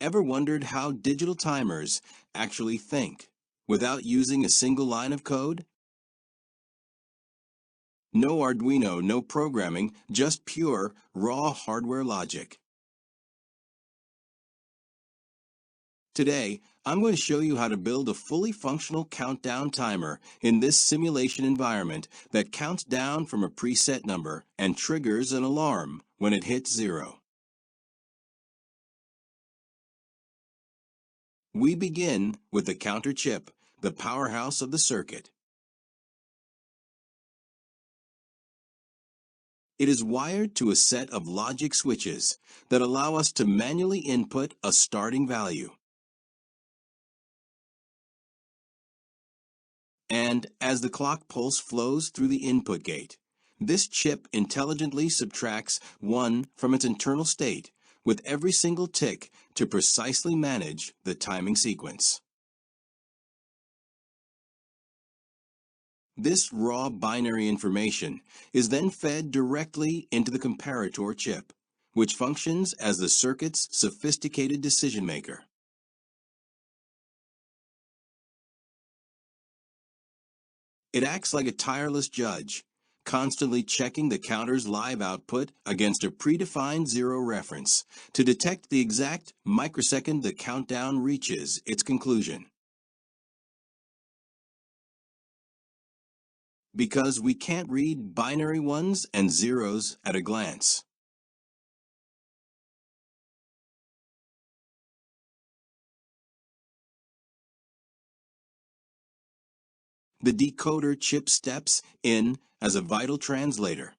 Ever wondered how digital timers actually think without using a single line of code? No Arduino, no programming, just pure, raw hardware logic. Today, I'm going to show you how to build a fully functional countdown timer in this simulation environment that counts down from a preset number and triggers an alarm when it hits 0. We begin with the counter chip, the powerhouse of the circuit. It is wired to a set of logic switches that allow us to manually input a starting value. And as the clock pulse flows through the input gate, this chip intelligently subtracts 1 from its internal state with every single tick to precisely manage the timing sequence. This raw binary information is then fed directly into the comparator chip, which functions as the circuit's sophisticated decision maker. It acts like a tireless judge, constantly checking the counter's live output against a predefined 0 reference to detect the exact microsecond the countdown reaches its conclusion. Because we can't read binary ones and zeros at a glance. The decoder chip steps in as a vital translator.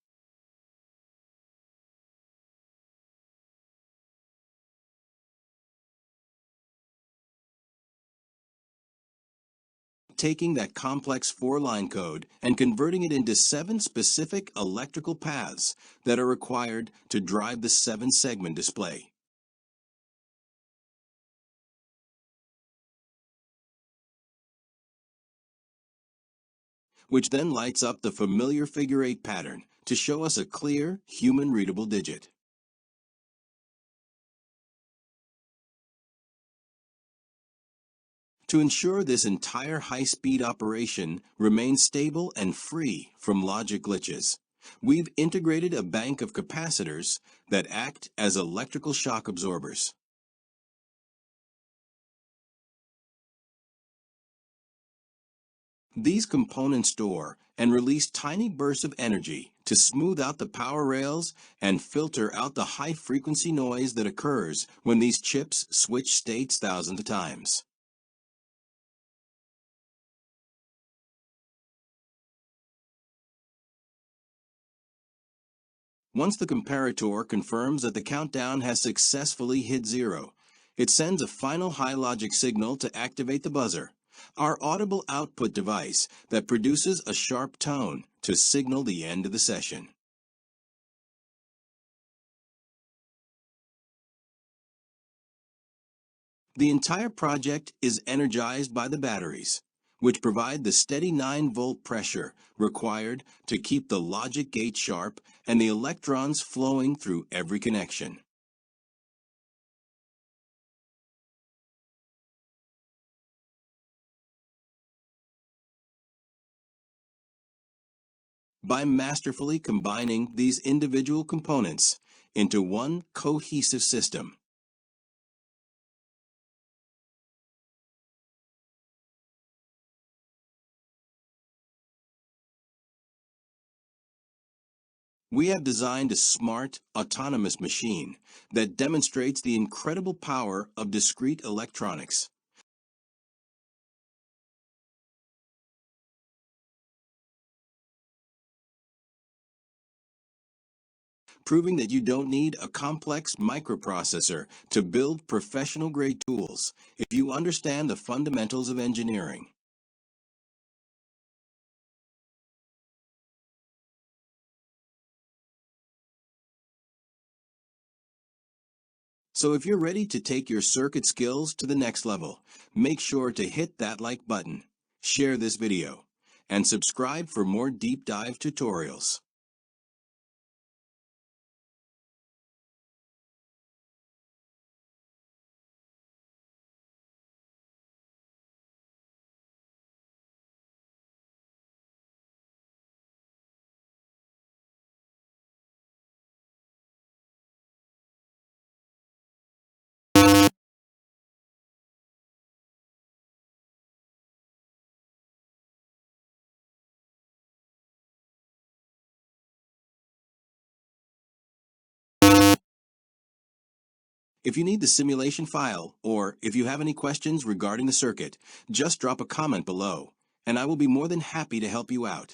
Taking that complex 4-line code and converting it into 7 specific electrical paths that are required to drive the 7-segment display. Which then lights up the familiar figure 8 pattern to show us a clear, human-readable digit. To ensure this entire high-speed operation remains stable and free from logic glitches, we've integrated a bank of capacitors that act as electrical shock absorbers. These components store and release tiny bursts of energy to smooth out the power rails and filter out the high-frequency noise that occurs when these chips switch states thousands of times. Once the comparator confirms that the countdown has successfully hit 0, it sends a final high logic signal to activate the buzzer, our audible output device that produces a sharp tone to signal the end of the session. The entire project is energized by the batteries, which provide the steady 9-volt pressure required to keep the logic gate sharp and the electrons flowing through every connection. By masterfully combining these individual components into one cohesive system, we have designed a smart, autonomous machine that demonstrates the incredible power of discrete electronics. Proving that you don't need a complex microprocessor to build professional-grade tools if you understand the fundamentals of engineering. So if you're ready to take your circuit skills to the next level, make sure to hit that like button, share this video, and subscribe for more deep dive tutorials. If you need the simulation file, or if you have any questions regarding the circuit, just drop a comment below, and I will be more than happy to help you out.